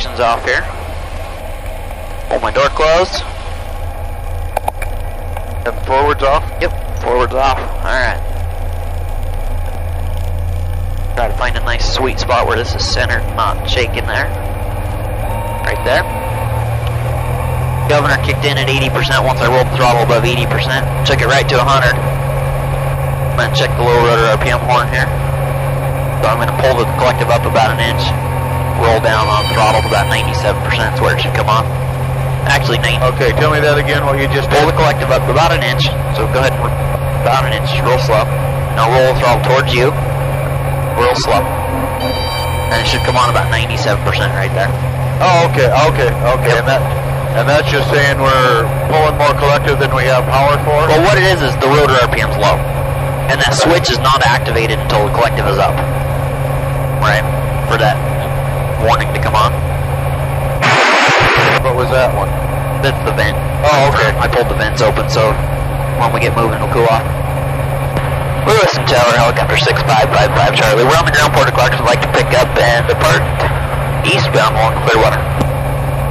distractions off here. Pull my door closed. And forwards off? Yep, forwards off. Alright. Try to find a nice sweet spot where this is centered, not shaking there. Right there. Governor kicked in at 80% once I rolled the throttle above 80%. Took it right to 100. I'm going to check the low rotor RPM horn here. So I'm going to pull the collective up about an inch. Roll down on throttle to about 97% is where it should come on. Actually, 90. Okay, tell me that again, what you just Pull did. the collective up about an inch. So go ahead and about an inch, real slow. Now roll the throttle towards you. Real slow. And it should come on about 97% right there. Oh, okay. Yep. And that's just saying we're pulling more collective than we have power for? Well, what it is the rotor RPM's low. And that switch is not activated until the collective is up. Right? For that warning to come on. What was that one? That's the vent. Oh, okay. I pulled the vents open so when we get moving it'll cool off. Lewis and Tower, helicopter 6555 Charlie. We're on the ground, Port of Clarksville. Would like to pick up and depart eastbound along Clearwater.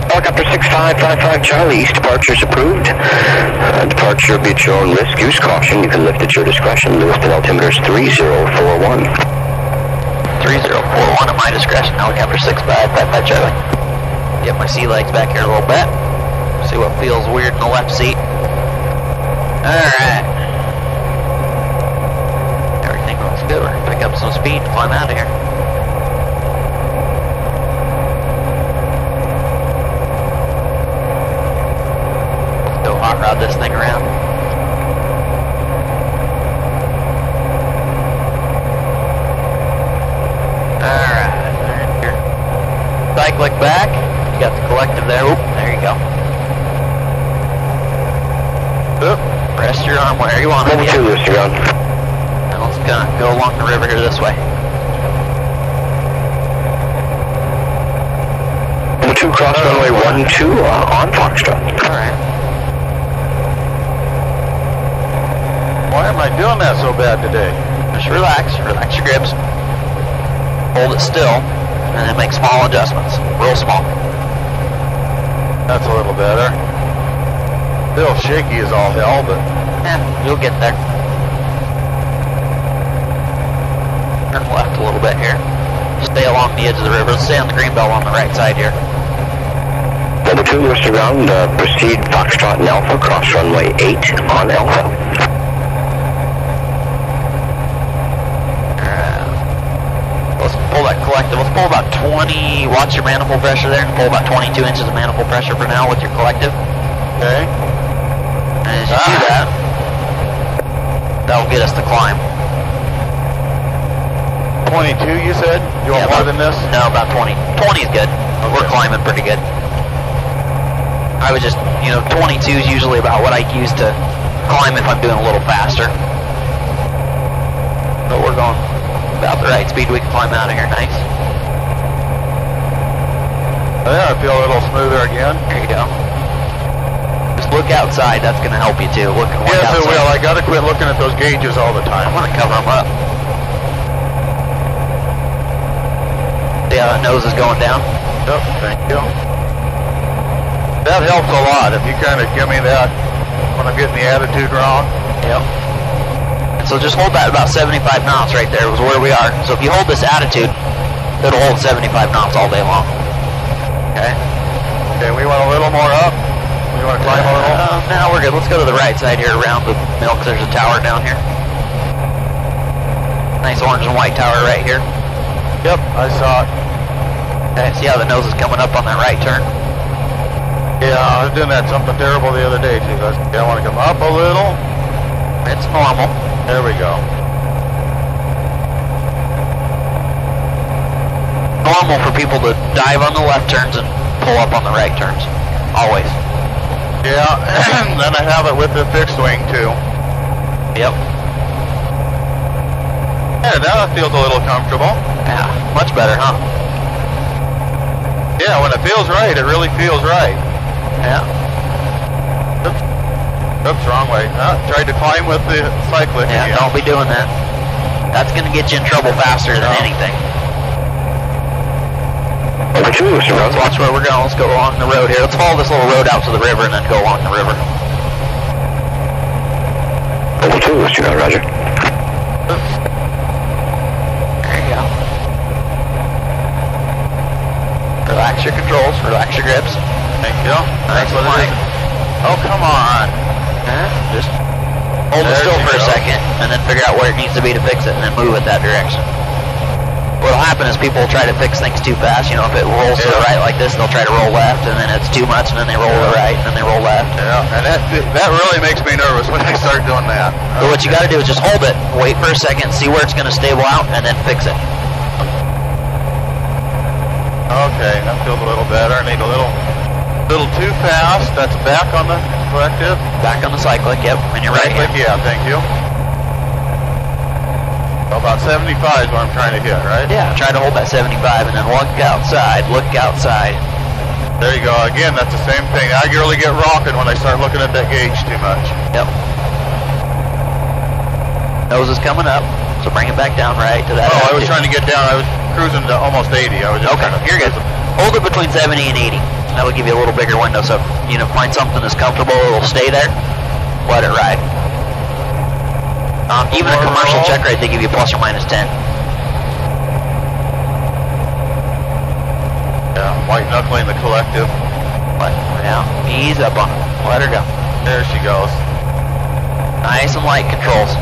Helicopter 6555 Charlie, east departure is approved. Departure be at your own risk. Use caution. You can lift at your discretion. Lewis to altimeter is 3041. 3041 at my discretion, helicopter 6555 Charlie. Get my sea legs back here a little bit. See what feels weird in the left seat. Alright. Everything looks good. We're going to pick up some speed and climb out of here. Let's go hot rod this thing around. Alright. Here. Cyclic back. You got the collective there. Oop, there you go. Oop, rest your arm where you want it. Level 2, Mr. Gun. Now let's go along the river here this way. Level 2, cross runway 12 on Foxtrot. Alright. Why am I doing that so bad today? Just relax your grips. Hold it still, and then make small adjustments. Real small. That's a little better. Still shaky as all hell, but... Yeah, you'll get there. Turn left a little bit here. Stay along the edge of the river. Stay on the green belt on the right side here. Level 2, Mr. Ground, proceed Foxtrot and Alpha, cross runway 8 on Alpha. Let's pull that collective. Let's pull about 20, watch your manifold pressure there, and pull about 22 inches of manifold pressure for now with your collective. Okay. And as you do that, that'll get us to climb. 22, you said? You want more than this? No, about 20. 20 is good. Okay. We're climbing pretty good. I was just, 22 is usually about what I use to climb if I'm doing a little faster. But we're going about the right speed. We can climb out of here nice. Yeah, I feel a little smoother again. There you go. Just look outside. That's going to help you too. Looking way Yes, outside. it will. I got to quit looking at those gauges all the time. I'm going to cover them up. See how that nose is going down? Yep, thank you. That helps a lot if you kind of give me that when I'm getting the attitude wrong. Yep. And so just hold that about 75 knots right there was where we are. So if you hold this attitude, it'll hold 75 knots all day long. Okay? Okay, we want a little more up. We want to climb a little? No, we're good. Let's go to the right side here around the mill because there's a tower down here. Nice orange and white tower right here. Yep, I saw it. Okay, see how the nose is coming up on that right turn? Yeah, I was doing that something terrible the other day too. I want to come up a little. It's normal. There we go. Normal for people to dive on the left turns and pull up on the right turns. Always. Yeah, then I have it with the fixed wing too. Yep. Yeah, now it feels a little comfortable. Yeah, much better, huh? Yeah, when it feels right, it really feels right. Yeah. Oops, wrong way. Tried to climb with the cyclic Yeah, again. don't be doing that. That's going to get you in trouble faster than anything. Over 2, Mr. Let's watch where we're going. Let's go along the road here. Let's follow this little road out to the river and then go along the river. Over 2, Mr. Roger. There you go. Relax your controls, relax your grips. Thank you. Nice what and it is. Oh, come on. Just hold it still for a second and then figure out where it needs to be to fix it and then move it that direction. What'll happen is people will try to fix things too fast. You know, if it rolls to the right like this, they'll try to roll left, and then it's too much, and then they roll to the right, and then they roll left. Yeah, and that really makes me nervous when I start doing that. So what you got to do is just hold it, wait for a second, see where it's going to stable out, and then fix it. Okay, that feels a little better. I need a little too fast. That's back on the collective. Back on the cyclic, yep, and you're right here. Yeah, thank you. So about 75 is what I'm trying to hit, right? Yeah, try to hold that 75 and then look outside, look outside. There you go. Again, that's the same thing. I really get rocking when I start looking at that gauge too much. Yep. Nose is coming up, so bring it back down right to that. Oh, I was trying to get down. I was cruising to almost 80. I was just okay, you're good. Hold it between 70 and 80. That'll give you a little bigger window, so if, you know, find something that's comfortable, it'll stay there. Let it ride. Even a commercial check rate, they give you plus or minus 10. Yeah, white knuckling the collective. Now, ease up on it. Let her go. There she goes. Nice and light controls.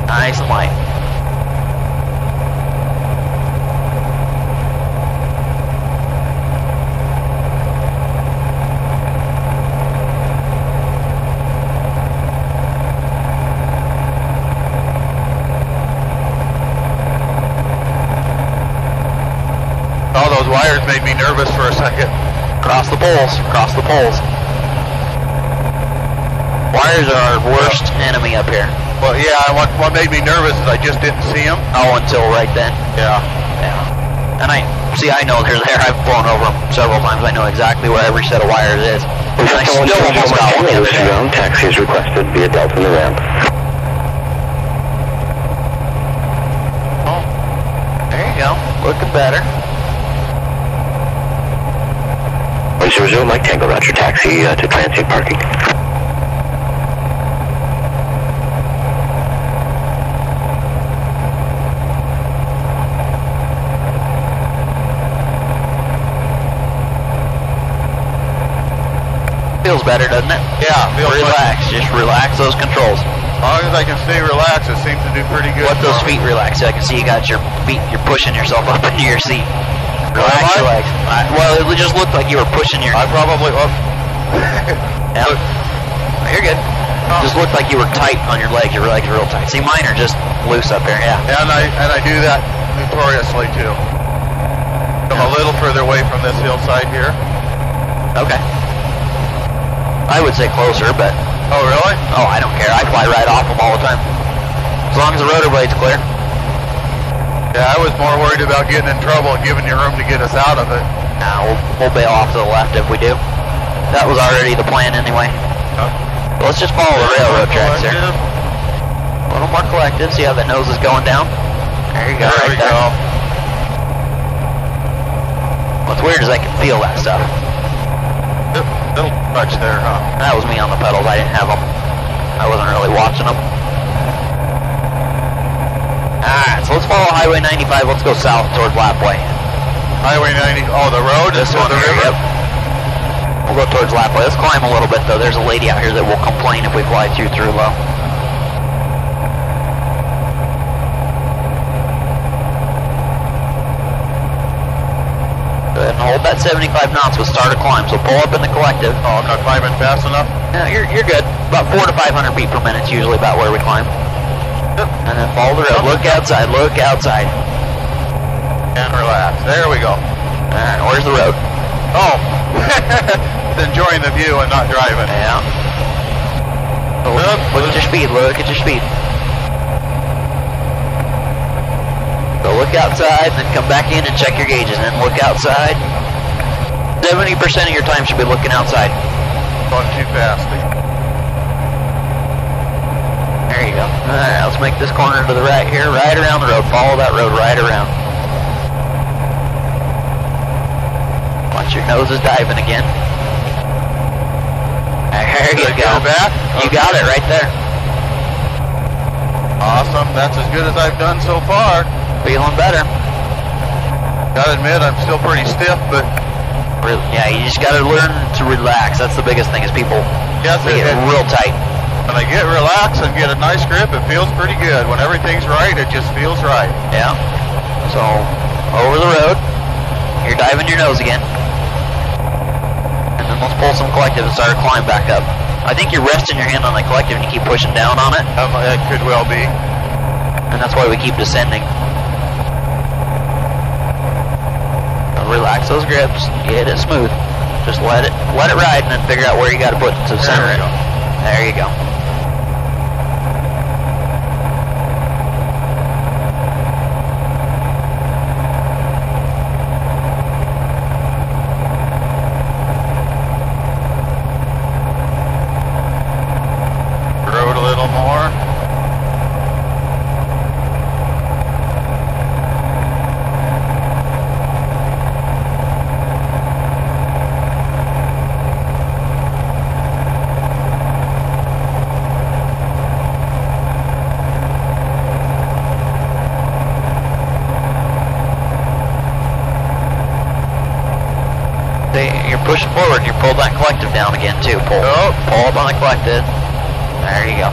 Nice and light. All those wires made me nervous for a second. Cross the poles, cross the poles. Wires are our worst enemy up here. Well, yeah, what made me nervous is I just didn't see them. Oh, until right then. Yeah. Yeah. And I know they're there. I've flown over them several times. I know exactly where every set of wires is. And I still almost got one the other day. Taxi is requested via Delta in the ramp. Oh, there you go. Looking better. 100 Mike Tango, Roger, taxi to transient parking. Feels better, doesn't it? Yeah, feels relax. Just relax those controls. As long as I can stay relaxed, it seems to do pretty good. Let those feet relax. So I can see you got your feet, you're pushing yourself up into your seat. Relax your legs. Well, it just looked like you were pushing your... I probably... Yeah. You're good. Just looked like you were tight on your legs. Your legs are real tight. See, mine are just loose up here, yeah. And I do that notoriously, too. I'm a little further away from this hillside here. Okay. I would say closer, but... Oh, really? Oh, I don't care. I fly right off them all the time. As long as the rotor blade's clear. Yeah, I was more worried about getting in trouble and giving you room to get us out of it. Nah, we'll bail off to the left if we do. That was already the plan anyway. So let's just follow the railroad tracks here. A little more collective. See how that nose is going down? There you go. There we go. What's weird is I can feel that stuff. Little touch there, huh? That was me on the pedals. I didn't have them. I wasn't really watching them. Alright, so let's follow Highway 95. Let's go south toward Lapway. Highway 90. Oh, the road? This one the here, river? yep. We'll go towards Lapway. Let's climb a little bit, though. There's a lady out here that will complain if we fly through low. Go ahead and hold that 75 knots. We'll start a climb. So pull up in the collective. Oh, I'm not climbing fast enough? No, you're good. About 400 to 500 feet per minute is usually about where we climb. Yep. And then follow the road. Look outside. Look outside. And relax. There we go. Alright, where's the road? Oh. Enjoying the view and not driving. Yeah. So look at your speed. Look at your speed. So look outside, then come back in and check your gauges, and then look outside. 70% of your time should be looking outside. Going too fast. There you go. Alright, let's make this corner to the right here, right around the road. Follow that road right around. Watch your nose is diving again. There you go. Back? You got it right there. Awesome. That's as good as I've done so far. Feeling better. Gotta admit, I'm still pretty stiff, but... Yeah, you just gotta learn to relax. That's the biggest thing, is people Yes, they get real tight. When I get relaxed and get a nice grip, it feels pretty good. When everything's right, it just feels right. Yeah. So, over the road. You're diving your nose again. And then let's pull some collective and start a climb back up. I think you're resting your hand on the collective and you keep pushing down on it. It could well be. And that's why we keep descending. Now relax those grips. Get it smooth. Just let it ride and then figure out where you got to put to center it. There you go. Road a little more. You're pushing forward and you pull that collective down again too. Pull up on the collective. There you go.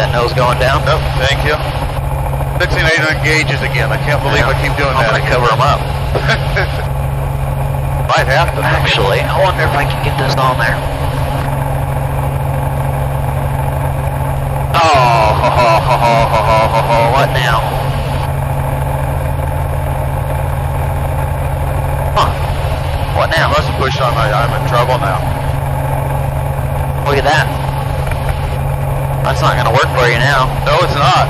Nose going down. Oh, thank you. 16,800 gauges again. I can't believe I keep doing that. I'm gonna cover them up. Might have to. Actually, I wonder if I can get this on there. Oh, what now? Huh? What now? I must have pushed on I'm in trouble now. Look at that. That's not going to work for you now. No, it's not.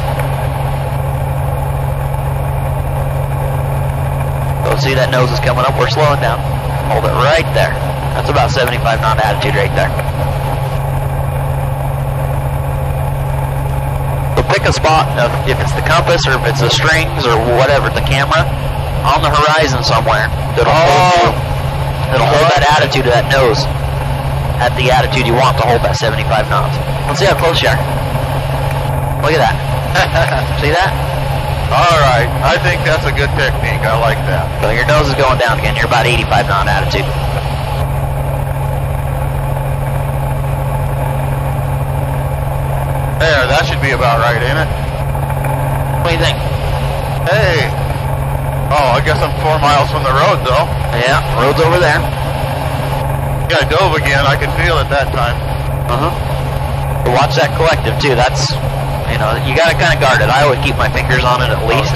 So see, that nose is coming up. We're slowing down. Hold it right there. That's about 75 knot attitude right there. So pick a spot, if it's the compass or if it's the strings or whatever, the camera, on the horizon somewhere that'll hold that attitude of that nose at the attitude you want to hold that 75 knots. Let's see how close you are. Look at that. See that? Alright, I think that's a good technique. I like that. So your nose is going down again. You're about 85 knot attitude. There, that should be about right, ain't it? What do you think? Hey! Oh, I guess I'm 4 miles from the road, though. Yeah, road's over there. Yeah, I dove again. I could feel it that time. But watch that collective, too. That's, you got to kind of guard it. I always keep my fingers on it at least.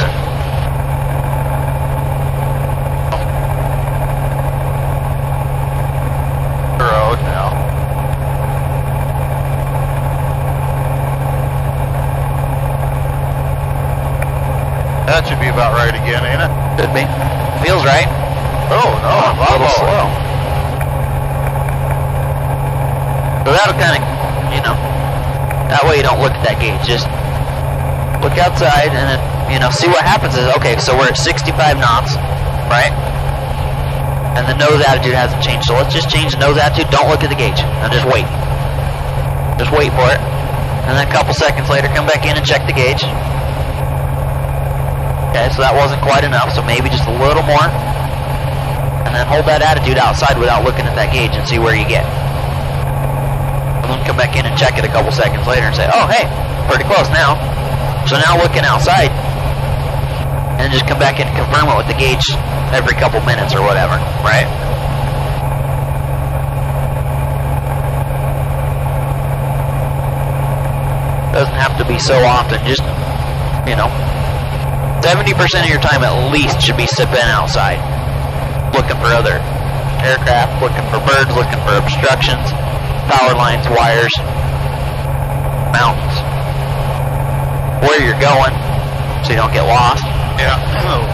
Okay. Road now. That should be about right again, ain't it? Could be. Feels right. Oh, no, I'm a little slow. So that'll kind of, that way you don't look at that gauge. Just look outside and then, see what happens is, okay, so we're at 65 knots, right? And the nose attitude hasn't changed. So let's just change the nose attitude. Don't look at the gauge. Now just wait. Just wait for it. And then a couple seconds later, come back in and check the gauge. Okay, so that wasn't quite enough, so maybe just a little more. And then hold that attitude outside without looking at that gauge and see where you get. And then come back in and check it a couple seconds later and say, oh, hey, pretty close now. So now looking outside, and then just come back in and confirm it with the gauge every couple minutes or whatever, right? Doesn't have to be so often, just, 70% of your time at least should be sipping outside, looking for other aircraft, looking for birds, looking for obstructions, power lines, wires, mountains, where you're going, so you don't get lost. Yeah,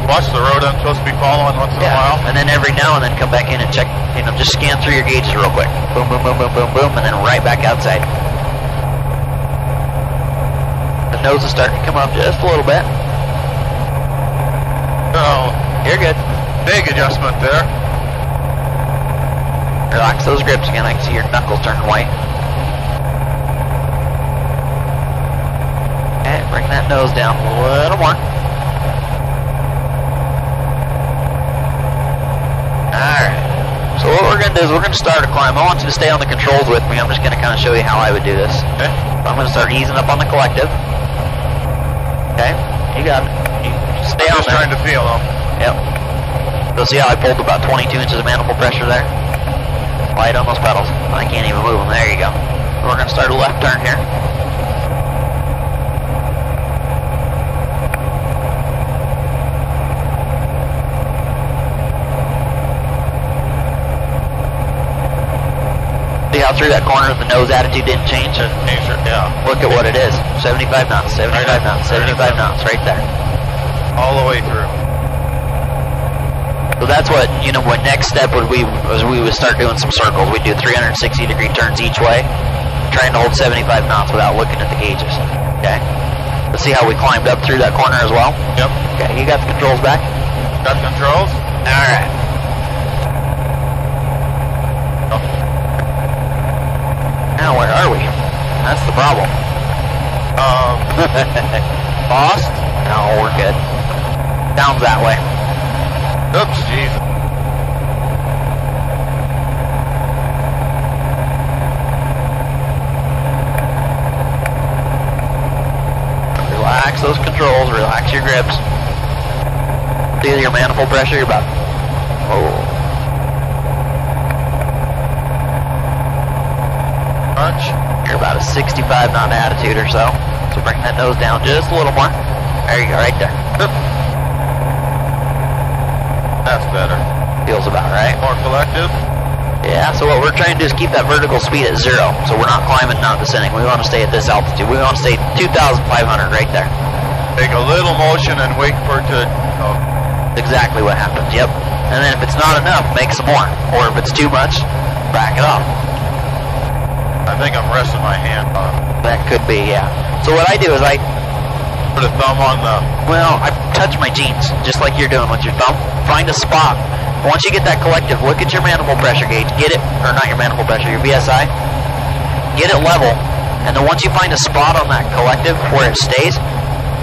watch the road I'm supposed to be following once in a while. And then every now and then come back in and check, just scan through your gauges real quick. Boom, boom, boom, boom, boom, boom, and then right back outside. The nose is starting to come up just a little bit. Oh, You're good. big adjustment there. Relax those grips again. I can see your knuckles turning white. Okay, bring that nose down a little more. Alright. So what we're going to do is we're going to start a climb. I want you to stay on the controls with me. I'm just going to kind of show you how I would do this. Okay. I'm going to start easing up on the collective. Okay, you got it. You stay on I'm just there. trying to feel them. Yep. So see how I pulled about 22 inches of manifold pressure there? Light on those pedals. I can't even move them. There you go. We're going to start a left turn here. See how through that corner the nose attitude didn't change? Yeah. Look at what it is. 75 knots, 75 knots, 75 knots, right there. All the way through. So that's what, what next step would we would start doing some circles. We'd do 360-degree turns each way, trying to hold 75 knots without looking at the gauges. Okay? Let's see how we climbed up through that corner as well. Yep. Okay, you got the controls back? Got controls? Alright. Now where are we? That's the problem. Lost? No, we're good. Down that way. Oops, jeez. Relax those controls, relax your grips. Feel your manifold pressure, you're about... Oh. Punch. You're about a 65 knot attitude or so. So bring that nose down just a little more. There you go, right there. Oop. That's better. Feels about right. More collective. Yeah, so what we're trying to do is keep that vertical speed at 0. So we're not climbing, not descending. We want to stay at this altitude. We want to stay 2,500 right there. Take a little motion and wait for it to... Oh. Exactly what happens, yep. And then if it's not enough, make some more. Or if it's too much, back it off. I think I'm resting my hand on it. That could be, yeah. So what I do is I Put a thumb on the... Well, I touch my jeans, just like you're doing with your thumb. Find a spot. Once you get that collective, look at your manifold pressure gauge. Get it, or not your manifold pressure, your VSI. Get it level. And then once you find a spot on that collective where it stays,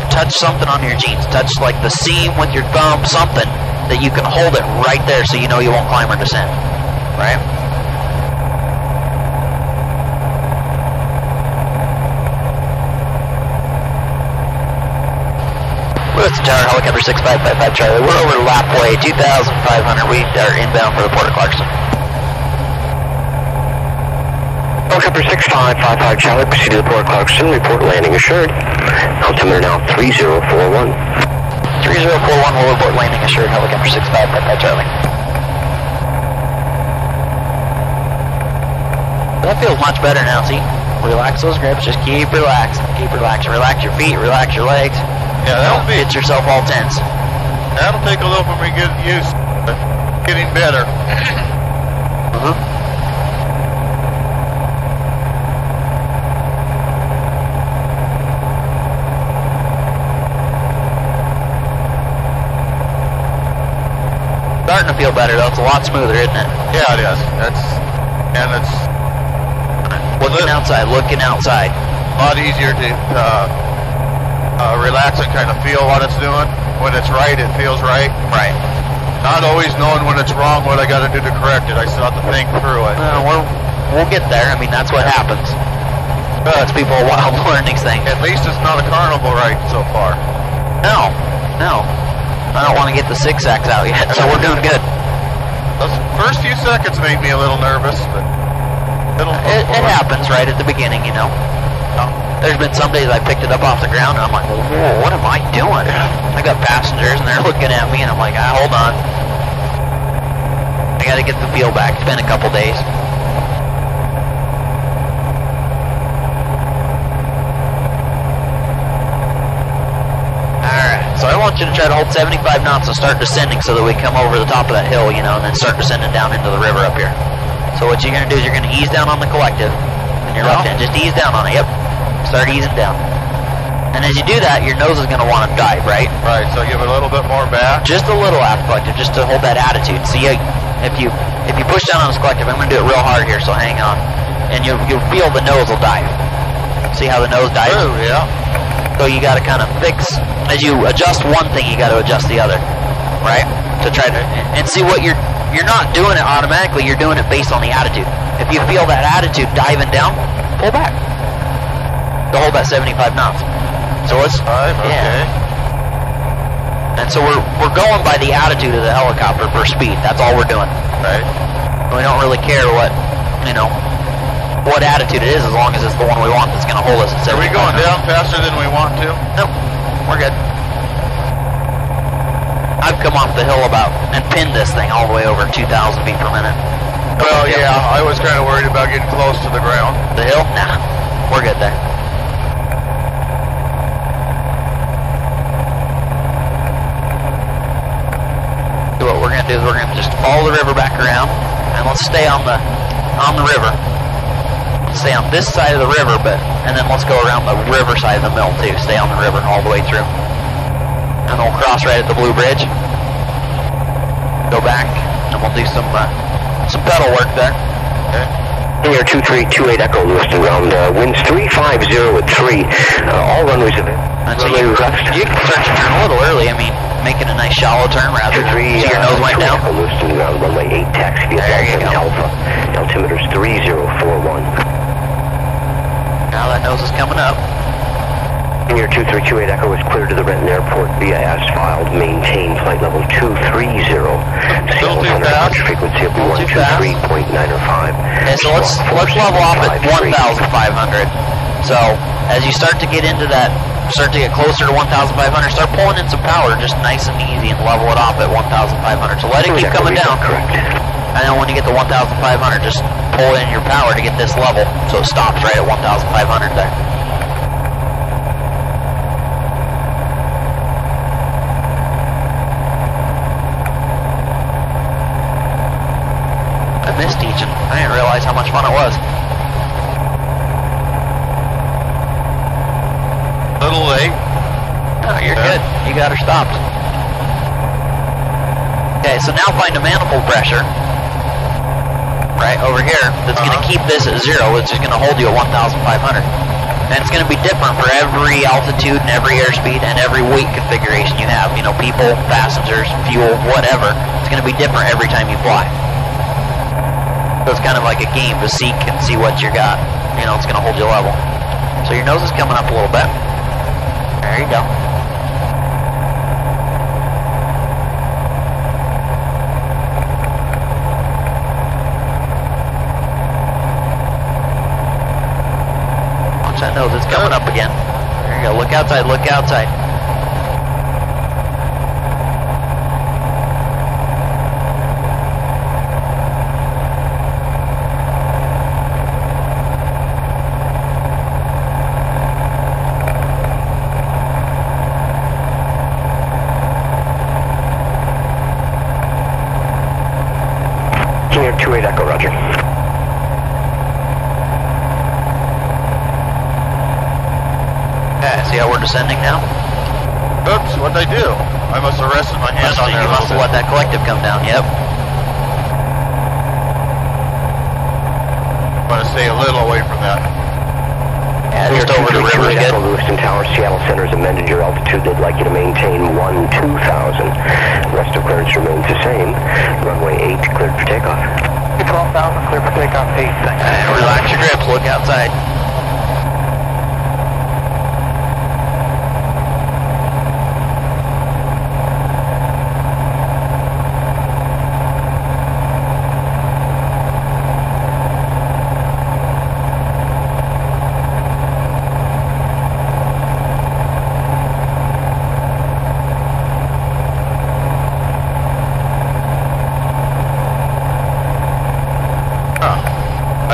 touch something on your jeans. Touch like the seam with your thumb, something that you can hold it right there so you know you won't climb or descend. Right? It's Tower Helicopter 6555 Charlie. We're over Lapway, 2,500. We are inbound for the Port of Clarkson. Helicopter 6555 Charlie, proceed to the Port of Clarkson. Report landing assured. Altimeter now 3041. 3041 will report landing assured. Helicopter 6555 Charlie. That feels much better now, see? Relax those grips, just keep relaxing. Keep relaxing. Relax your feet, relax your legs. Yeah, that'll be... Get yourself all tense. That'll take a little for me to get used to getting better. Starting to feel better though. It's a lot smoother, isn't it? Yeah, it is. It's looking outside, looking outside. A lot easier to relax and kind of feel what it's doing. When it's right, it feels right. Right. Not always knowing when it's wrong, what I got to do to correct it. I still have to think through it. We'll get there. I mean, that's what happens. That's people a while to learn these things. At least it's not a carnival ride so far. No. I don't want to get the 6X out yet, so we're doing good. Those first few seconds made me a little nervous, but it happens right at the beginning, you know. There's been some days I picked it up off the ground and I'm like, whoa, what am I doing? I got passengers and they're looking at me and I'm like, hold on. I gotta get the feel back. It's been a couple days. Alright, so I want you to try to hold 75 knots and start descending so that we come over the top of that hill, you know, and then start descending down into the river up here. So what you're gonna do is you're gonna ease down on the collective. And your left hand, just ease down on it, yep. Start easing down. And as you do that, your nose is going to want to dive, right? Right, so give it a little bit more back. Just a little aft collective, just to hold that attitude. See, if you push down on this collective, I'm going to do it real hard here, so hang on. And you'll feel the nose will dive. See how the nose dives? True, yeah. So you got to kind of fix, as you adjust one thing, you got to adjust the other, right? To try to, and see what you're not doing it automatically, you're doing it based on the attitude. If you feel that attitude diving down, pull back. To hold that 75 knots. So let's, okay. And so we're going by the attitude of the helicopter for speed. That's all we're doing. Right. We don't really care what, you know, what attitude it is, as long as it's the one we want that's going to hold us at 75 knots. Are we going down faster than we want to? Nope. We're good. I've come off the hill and pinned this thing all the way over 2,000 feet per minute. Well, yeah, I was kind of worried about getting close to the ground. The hill? Nah. We're good there. So what we're going to do is we're going to just follow the river back around, and let's stay on the river. Let's stay on this side of the river, and then let's go around the river side of the mill too. Stay on the river all the way through. And then we'll cross right at the Blue Bridge. Go back, and we'll do some pedal work there. Okay. Air 2328 Echo, Lewiston ground, winds 350 at 3, all runways of it. And so you can start to turn a little early, I mean, making a nice shallow turn rather than see your nose went down. Echo, Lewiston ground, runway 8, taxi via Alpha, altimeter's 3041. Now that nose is coming up. Air 2328 Echo is cleared to the Renton Airport via as filed. Maintain flight level 230. Still too fast. Frequency of 123.9 or 5. Okay, so let's level off at 1,500. So as you start to get into that, start to get closer to 1,500, start pulling in some power, just nice and easy, and level it off at 1,500. So let it keep coming down. Correct. And then when you get to 1,500, just pull in your power to get this level, so it stops right at 1,500 there. I missed teaching. I didn't realize how much fun it was. A little late. Oh, you're good. You got her stopped. Okay, so now find a manifold pressure right over here that's going to keep this at 0. It's just going to hold you at 1,500. And it's going to be different for every altitude and every airspeed and every weight configuration you have. You know, people, passengers, fuel, whatever. It's going to be different every time you fly. So it's kind of like a game to seek and see what you got. You know, it's going to hold you level. So your nose is coming up a little bit. There you go. Watch that nose, it's coming up again. There you go, look outside, look outside. Air 28 Echo, roger. Yeah, see how we're descending now? Oops, what'd I do? I must have rested my hand on there. You must have let that collective come down, yep. I'm going to stay a little away from that. Yeah, just over the river is good. Lewiston Tower, Seattle Center's amended your altitude. They'd like you to maintain 12,000. Rest of clearance remains the same. Runway 8 cleared for takeoff. 12,000 cleared for takeoff, 8. And relax your grips, look outside.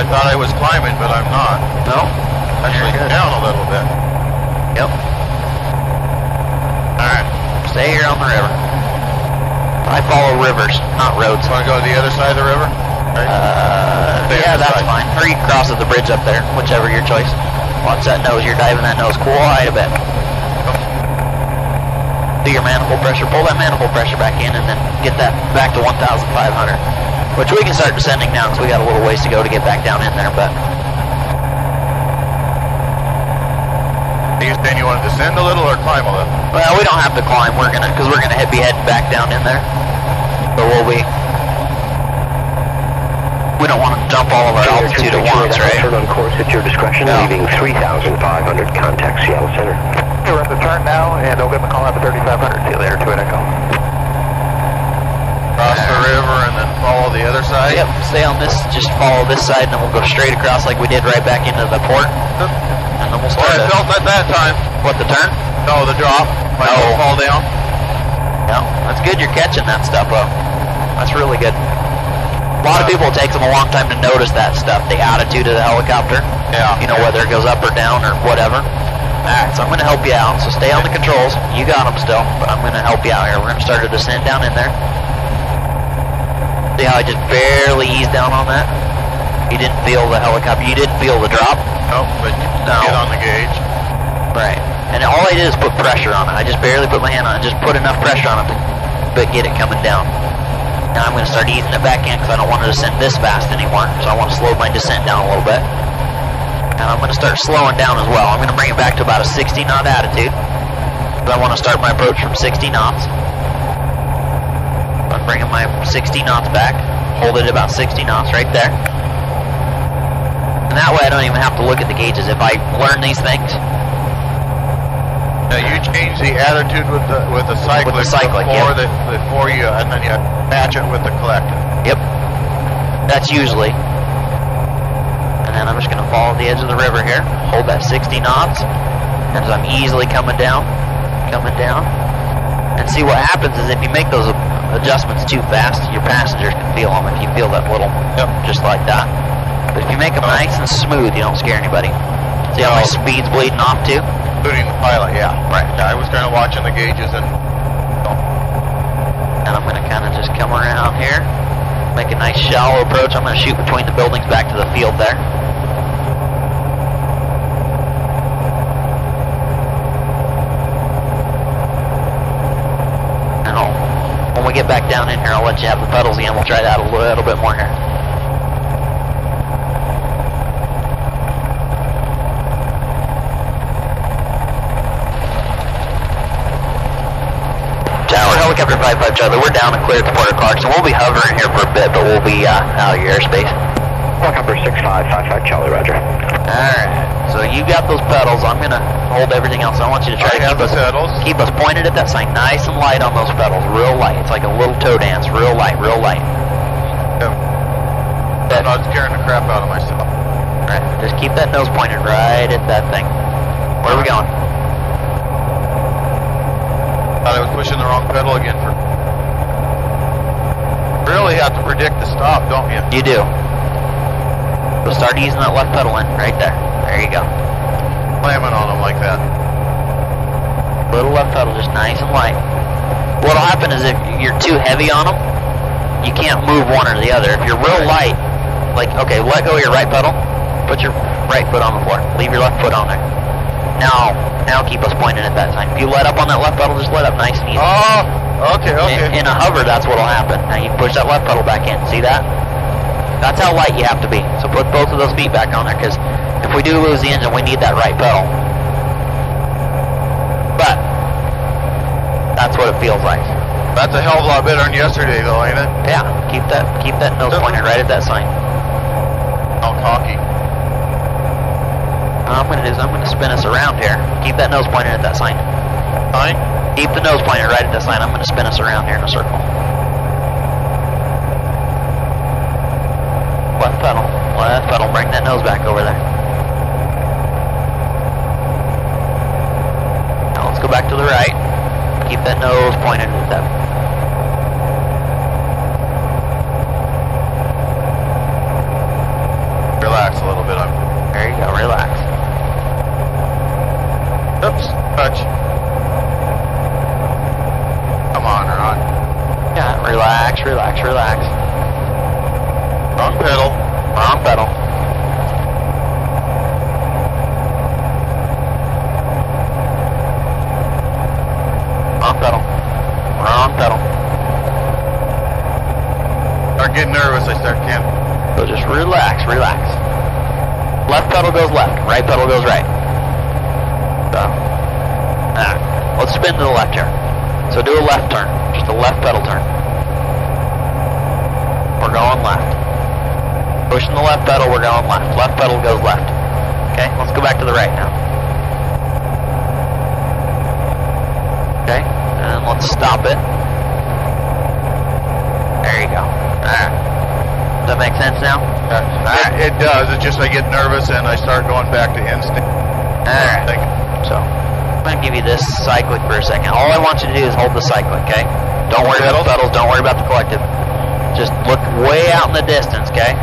I thought I was climbing, but I'm not. No? Actually, down a little bit. Yep. Alright. Stay here on the river. I follow rivers, not roads. Want to go to the other side of the river? Right. Stay Yeah, on this that's side. fine. Or you can cross at the bridge up there, whichever your choice. Watch that nose, you're diving that nose quite a bit. Do your manifold pressure, pull that manifold pressure back in, and then get that back to 1,500. Which we can start descending now, because we got a little ways to go to get back down in there, but... Are you saying you want to descend a little or climb a little? Well, we don't have to climb, because we're gonna be heading back down in there. So we don't want to dump all of our altitude at once, right? Turn on course at your discretion, leaving 3,500, contact Seattle Center. We're at the turn now, and I'll give them a call out to 3,500. See you later, to an echo. Cross the river and then follow the other side? Yep, stay on this, just follow this side, and then we'll go straight across like we did right back into the port. And then we'll start I felt at that time. What, the turn? No, the drop. My Oh. fall down. No, that's good you're catching that stuff up. That's really good. A lot of people, it takes them a long time to notice that stuff, the attitude of the helicopter. Yeah. You know, whether it goes up or down or whatever. Alright, so I'm going to help you out. So stay on the controls. You got them still, but I'm going to help you out here. We're going to start a descent down in there. See how I just barely eased down on that? You didn't feel the helicopter. You didn't feel the drop? Nope, but you get on the gauge. Right. And all I did is put pressure on it. I just barely put my hand on it. Just put enough pressure on it to get it coming down. Now I'm going to start easing it back in because I don't want to descend this fast anymore. So I want to slow my descent down a little bit. And I'm going to start slowing down as well. I'm going to bring it back to about a 60 knot attitude. I want to start my approach from 60 knots. I'm bringing my 60 knots back. Hold it at about 60 knots right there. And that way I don't even have to look at the gauges. If I learn these things. Now you change the attitude with the cyclic, before you, and then you match it with the collector. Yep. That's usually. And then I'm just going to follow the edge of the river here. Hold that 60 knots. As I'm easily coming down. And see what happens is if you make those adjustments too fast, your passengers can feel them if you feel that little, just like that. But if you make them nice and smooth, you don't scare anybody. See how my speed's bleeding off too? Including the pilot, yeah. Right. Yeah, I was kind of watching the gauges and I'm going to kind of just come around here, make a nice shallow approach. I'm going to shoot between the buildings back to the field there. And when we get back down in here, I'll let you have the pedals again. We'll try that a little bit more here. Helicopter 55 Charlie, we're down and clear at the Port of Clarkston. We'll be hovering here for a bit, but we'll be out of your airspace. Helicopter 6555 Charlie, roger. Alright, so you got those pedals. I'm going to hold everything else. I want you to try to keep us pointed at that sign. Nice and light on those pedals, real light. It's like a little toe dance, real light, real light. Yeah. I'm not scaring the crap out of myself. Alright, just keep that nose pointed right at that thing. Where are we going? Thought I was pushing the wrong pedal again. Really have to predict the stop, don't you? You do. So start easing that left pedal in, right there. There you go. Slamming on them like that. Little left pedal, just nice and light. What'll happen is if you're too heavy on them, you can't move one or the other. If you're real light, like, okay, let go of your right pedal, put your right foot on the floor, leave your left foot on there. Now keep us pointed at that sign. If you let up on that left pedal, just let up nice and easy. Oh, okay. In a hover, that's what'll happen. Now you push that left pedal back in. See that? That's how light you have to be. So put both of those feet back on there, because if we do lose the engine, we need that right pedal. But that's what it feels like. That's a hell of a lot better than yesterday, though, ain't it? Yeah. Keep that nose pointed right at that sign. All cocky. All I'm going to do is I'm going to spin us around here. Keep that nose pointed at that sign. Fine. Keep the nose pointed right at that sign. I'm going to spin us around here in a circle. Left pedal. Bring that nose back over there. Now let's go back to the right. Keep that nose pointed at that. Wrong pedal. Wrong pedal. Wrong pedal. Wrong pedal. Start getting nervous, I start camping. So just relax, relax. Left pedal goes left, right pedal goes right. So, let's spin to the left here. So do a left turn, just a left pedal turn. We're going left. Pushing the left pedal, we're going left. Left pedal goes left. Okay, let's go back to the right now. Okay, and let's stop it. There you go. Alright. Does that make sense now? It does. It's just I get nervous and I start going back to instinct. Alright. So, I'm going to give you this cyclic for a second. All I want you to do is hold the cyclic, okay? Don't worry about the pedals. Don't worry about the collective. Just look way out in the distance, okay?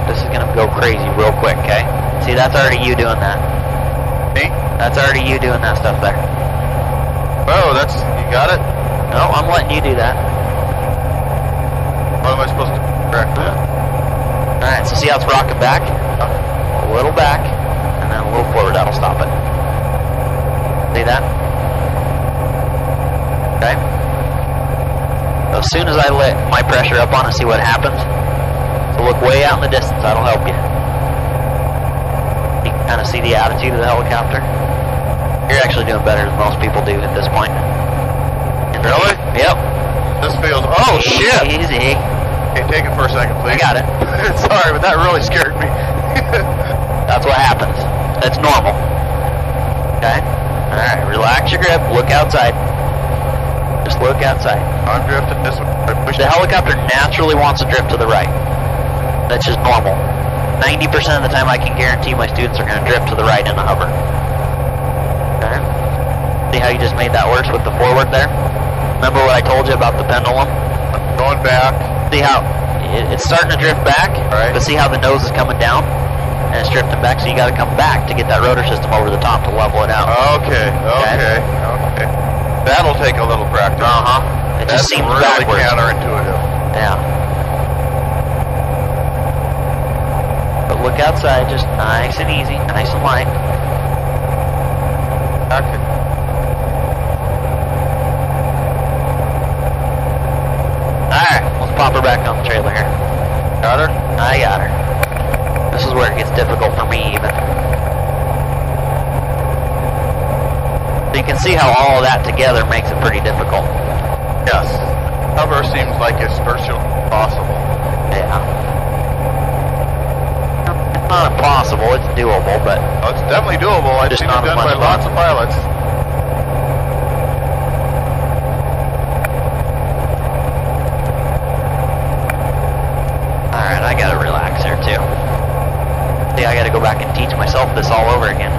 This is going to go crazy real quick, okay? See, that's already you doing that. Me? That's already you doing that stuff there. Oh, that's... You got it? No, I'm letting you do that. What am I supposed to correct that? Alright, so see how it's rocking back? A little back, and then a little forward. That'll stop it. See that? Okay. So as soon as I let my pressure up on it, see what happens. So look way out in the distance. That'll help you. You can kind of see the attitude of the helicopter. You're actually doing better than most people do at this point. Really? Yep. This feels... Oh, shit! Easy. Hey, take it for a second, please. I got it. Sorry, but that really scared me. That's what happens. That's normal. Okay? Alright, relax your grip. Look outside. Just look outside. I'm drifting this way. The helicopter naturally wants to drift to the right. That's just normal. 90% of the time I can guarantee my students are going to drift to the right in a hover. Okay? See how you just made that worse with the forward there? Remember what I told you about the pendulum? Going back. See how it's starting to drift back, right. But see how the nose is coming down? And it's drifting back, so you got to come back to get that rotor system over the top to level it out. Okay. That'll take a little practice. It just seems really backwards. counterintuitive. Yeah. But look outside, just nice and easy, nice and light. Okay. Alright, let's pop her back on the trailer here. Got her? I got her. This is where it gets difficult for me even. So you can see how all of that together makes it pretty difficult. Yes. Cover seems like it's virtually impossible. Yeah. It's not impossible, it's doable, but... Oh, it's definitely doable. I've Just seen it not as done by much lots fun. of pilots. Alright, I gotta relax here too. See, I gotta go back and teach myself this all over again.